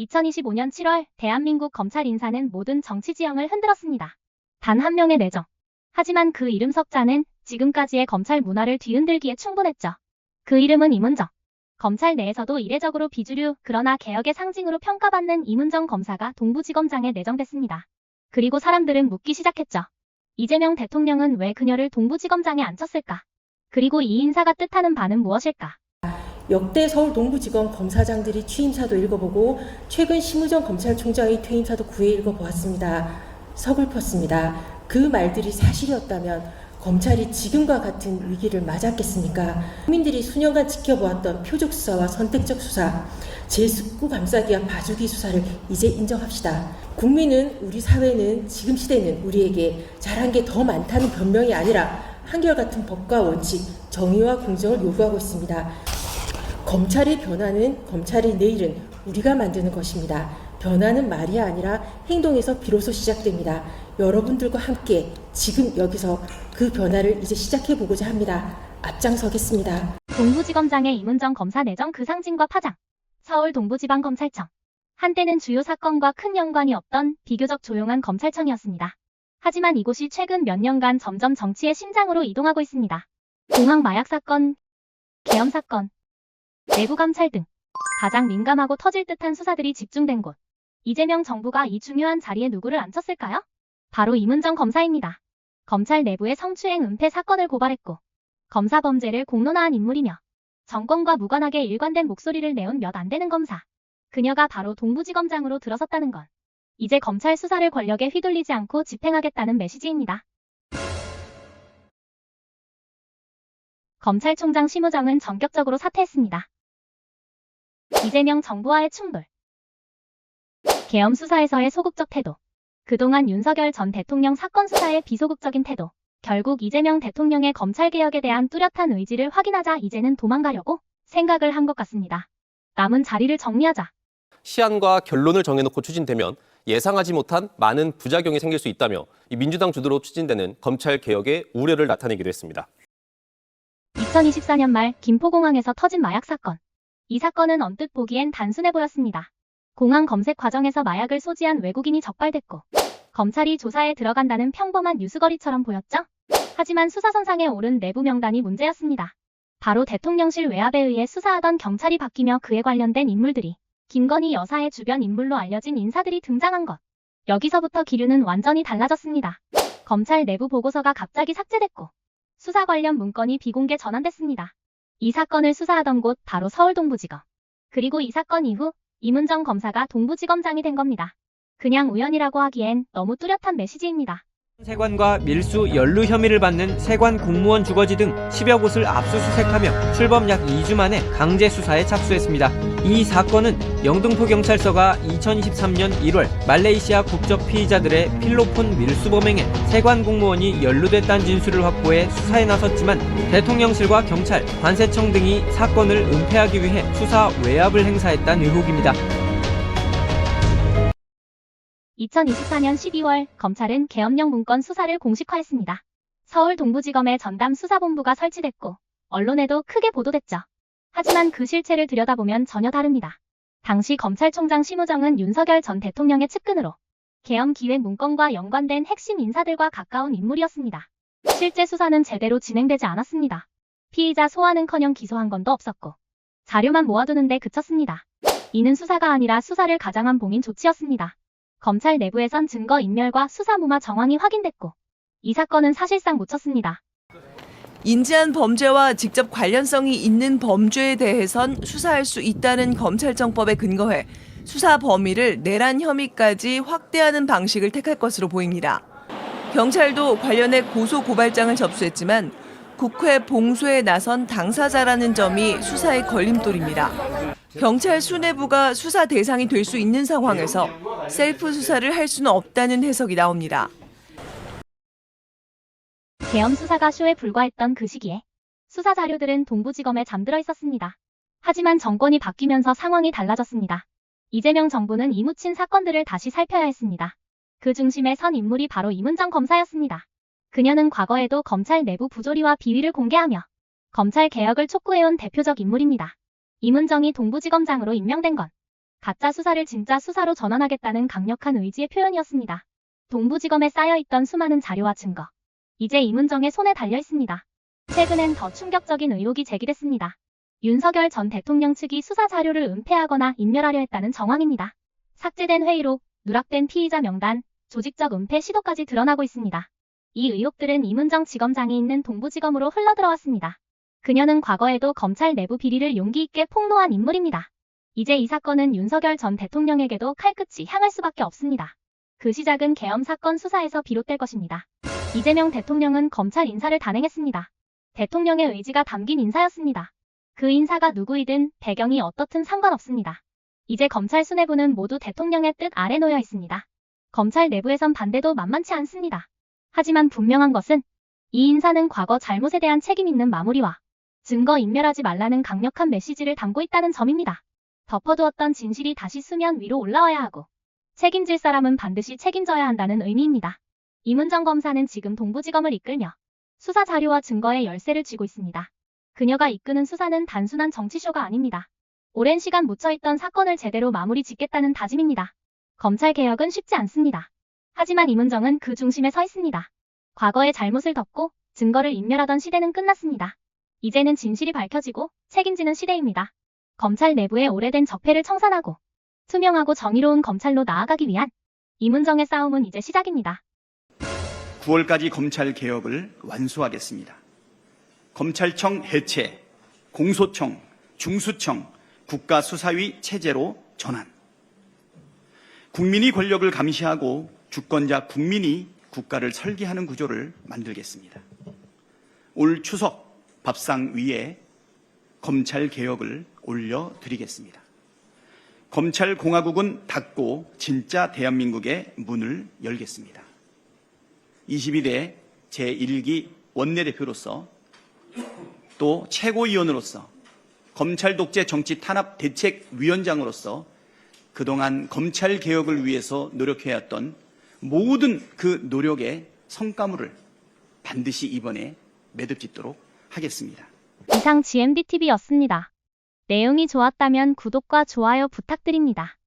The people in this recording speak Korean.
2025년 7월 대한민국 검찰 인사는 모든 정치 지형을 흔들었습니다. 단 한 명의 내정. 하지만 그 이름 석자는 지금까지의 검찰 문화를 뒤흔들기에 충분했죠. 그 이름은 이문정. 검찰 내에서도 이례적으로 비주류, 그러나 개혁의 상징으로 평가받는 이문정 검사가 동부지검장에 내정됐습니다. 그리고 사람들은 묻기 시작했죠. 이재명 대통령은 왜 그녀를 동부지검장에 앉혔을까? 그리고 이 인사가 뜻하는 바는 무엇일까? 역대 서울 동부지검 검사장들이 취임사도 읽어보고 최근 심우정 검찰총장의 퇴임사도 구해 읽어보았습니다. 서글펐습니다. 그 말들이 사실이었다면 검찰이 지금과 같은 위기를 맞았겠습니까? 국민들이 수년간 지켜보았던 표적 수사와 선택적 수사, 제19 감싸기와 봐주기 수사를 이제 인정합시다. 국민은, 우리 사회는, 지금 시대는 우리에게 잘한 게 더 많다는 변명이 아니라 한결같은 법과 원칙, 정의와 공정을 요구하고 있습니다. 검찰의 변화는, 검찰의 내일은 우리가 만드는 것입니다. 변화는 말이 아니라 행동에서 비로소 시작됩니다. 여러분들과 함께 지금 여기서 그 변화를 이제 시작해보고자 합니다. 앞장서겠습니다. 동부지검장의 이문정 검사 내정 그 상징과 파장. 서울 동부지방검찰청. 한때는 주요 사건과 큰 연관이 없던 비교적 조용한 검찰청이었습니다. 하지만 이곳이 최근 몇 년간 점점 정치의 심장으로 이동하고 있습니다. 공항 마약 사건, 계엄 사건, 내부 감찰 등 가장 민감하고 터질 듯한 수사들이 집중된 곳. 이재명 정부가 이 중요한 자리에 누구를 앉혔을까요? 바로 이문정 검사입니다. 검찰 내부의 성추행 은폐 사건을 고발했고 검사 범죄를 공론화한 인물이며 정권과 무관하게 일관된 목소리를 내온 몇 안 되는 검사. 그녀가 바로 동부지검장으로 들어섰다는 건 이제 검찰 수사를 권력에 휘둘리지 않고 집행하겠다는 메시지입니다. 검찰총장 심우정은 전격적으로 사퇴했습니다. 이재명 정부와의 충돌. 계엄 수사에서의 소극적 태도. 그동안 윤석열 전 대통령 사건 수사의 비소극적인 태도. 결국 이재명 대통령의 검찰개혁에 대한 뚜렷한 의지를 확인하자 이제는 도망가려고 생각을 한 것 같습니다. 남은 자리를 정리하자. 시한과 결론을 정해놓고 추진되면 예상하지 못한 많은 부작용이 생길 수 있다며 민주당 주도로 추진되는 검찰개혁의 우려를 나타내기도 했습니다. 2024년 말 김포공항에서 터진 마약 사건. 이 사건은 언뜻 보기엔 단순해 보였습니다. 공항 검색 과정에서 마약을 소지한 외국인이 적발됐고 검찰이 조사에 들어간다는 평범한 뉴스거리처럼 보였죠? 하지만 수사선상에 오른 내부 명단이 문제였습니다. 바로 대통령실 외압에 의해 수사하던 경찰이 바뀌며 그에 관련된 인물들이 김건희 여사의 주변 인물로 알려진 인사들이 등장한 것. 여기서부터 기류는 완전히 달라졌습니다. 검찰 내부 보고서가 갑자기 삭제됐고 수사 관련 문건이 비공개 전환됐습니다. 이 사건을 수사하던 곳 바로 서울 동부지검. 그리고 이 사건 이후 이문정 검사가 동부지검장이 된 겁니다. 그냥 우연이라고 하기엔 너무 뚜렷한 메시지입니다. 세관과 밀수, 연루 혐의를 받는 세관 공무원 주거지 등 10여 곳을 압수수색하며 출범 약 2주 만에 강제 수사에 착수했습니다. 이 사건은 영등포경찰서가 2023년 1월 말레이시아 국적 피의자들의 필로폰 밀수 범행에 세관 공무원이 연루됐다는 진술을 확보해 수사에 나섰지만 대통령실과 경찰, 관세청 등이 사건을 은폐하기 위해 수사 외압을 행사했다는 의혹입니다. 2024년 12월 검찰은 계엄령 문건 수사를 공식화했습니다. 서울 동부지검에 전담 수사본부가 설치됐고 언론에도 크게 보도됐죠. 하지만 그 실체를 들여다보면 전혀 다릅니다. 당시 검찰총장 심우정은 윤석열 전 대통령의 측근으로 계엄 기획 문건과 연관된 핵심 인사들과 가까운 인물이었습니다. 실제 수사는 제대로 진행되지 않았습니다. 피의자 소환은커녕 기소한 건도 없었고 자료만 모아두는데 그쳤습니다. 이는 수사가 아니라 수사를 가장한 봉인 조치였습니다. 검찰 내부에선 증거인멸과 수사 무마 정황이 확인됐고 이 사건은 사실상 묻혔습니다. 인지한 범죄와 직접 관련성이 있는 범죄에 대해선 수사할 수 있다는 검찰청법에 근거해 수사 범위를 내란 혐의까지 확대하는 방식을 택할 것으로 보입니다. 경찰도 관련해 고소고발장을 접수했지만 국회 봉소에 나선 당사자라는 점이 수사의 걸림돌입니다. 경찰 수뇌부가 수사 대상이 될 수 있는 상황에서 셀프 수사를 할 수는 없다는 해석이 나옵니다. 계엄 수사가 쇼에 불과했던 그 시기에 수사 자료들은 동부지검에 잠들어 있었습니다. 하지만 정권이 바뀌면서 상황이 달라졌습니다. 이재명 정부는 이 묻힌 사건들을 다시 살펴야 했습니다. 그 중심에 선 인물이 바로 이문정 검사였습니다. 그녀는 과거에도 검찰 내부 부조리와 비위를 공개하며 검찰 개혁을 촉구해온 대표적 인물입니다. 이문정이 동부지검장으로 임명된 건 가짜 수사를 진짜 수사로 전환하겠다는 강력한 의지의 표현이었습니다. 동부지검에 쌓여있던 수많은 자료와 증거. 이제 이문정의 손에 달려 있습니다. 최근엔 더 충격적인 의혹이 제기됐습니다. 윤석열 전 대통령 측이 수사 자료를 은폐하거나 인멸하려 했다는 정황입니다. 삭제된 회의록, 누락된 피의자 명단, 조직적 은폐 시도까지 드러나고 있습니다. 이 의혹들은 이문정 지검장이 있는 동부지검으로 흘러들어왔습니다. 그녀는 과거에도 검찰 내부 비리를 용기 있게 폭로한 인물입니다. 이제 이 사건은 윤석열 전 대통령에게도 칼끝이 향할 수밖에 없습니다. 그 시작은 계엄 사건 수사에서 비롯될 것입니다. 이재명 대통령은 검찰 인사를 단행했습니다. 대통령의 의지가 담긴 인사였습니다. 그 인사가 누구이든 배경이 어떻든 상관없습니다. 이제 검찰 수뇌부는 모두 대통령의 뜻 아래 놓여 있습니다. 검찰 내부에선 반대도 만만치 않습니다. 하지만 분명한 것은 이 인사는 과거 잘못에 대한 책임 있는 마무리와 증거 인멸하지 말라는 강력한 메시지를 담고 있다는 점입니다. 덮어두었던 진실이 다시 수면 위로 올라와야 하고 책임질 사람은 반드시 책임져야 한다는 의미입니다. 이문정 검사는 지금 동부지검을 이끌며 수사 자료와 증거의 열쇠를 쥐고 있습니다. 그녀가 이끄는 수사는 단순한 정치쇼가 아닙니다. 오랜 시간 묻혀있던 사건을 제대로 마무리 짓겠다는 다짐입니다. 검찰 개혁은 쉽지 않습니다. 하지만 이문정은 그 중심에 서 있습니다. 과거의 잘못을 덮고 증거를 인멸하던 시대는 끝났습니다. 이제는 진실이 밝혀지고 책임지는 시대입니다. 검찰 내부의 오래된 적폐를 청산하고 투명하고 정의로운 검찰로 나아가기 위한 이문정의 싸움은 이제 시작입니다. 9월까지 검찰 개혁을 완수하겠습니다. 검찰청 해체, 공소청, 중수청, 국가수사위 체제로 전환. 국민이 권력을 감시하고 주권자 국민이 국가를 설계하는 구조를 만들겠습니다. 올 추석 밥상 위에 검찰 개혁을 올려드리겠습니다. 검찰공화국은 닫고 진짜 대한민국의 문을 열겠습니다. 22대 제1기 원내대표로서 또 최고위원으로서 검찰 독재 정치 탄압 대책위원장으로서 그동안 검찰 개혁을 위해서 노력해왔던 모든 그 노력의 성과물을 반드시 이번에 매듭짓도록 하겠습니다. 이상 GMBTV였습니다. 내용이 좋았다면 구독과 좋아요 부탁드립니다.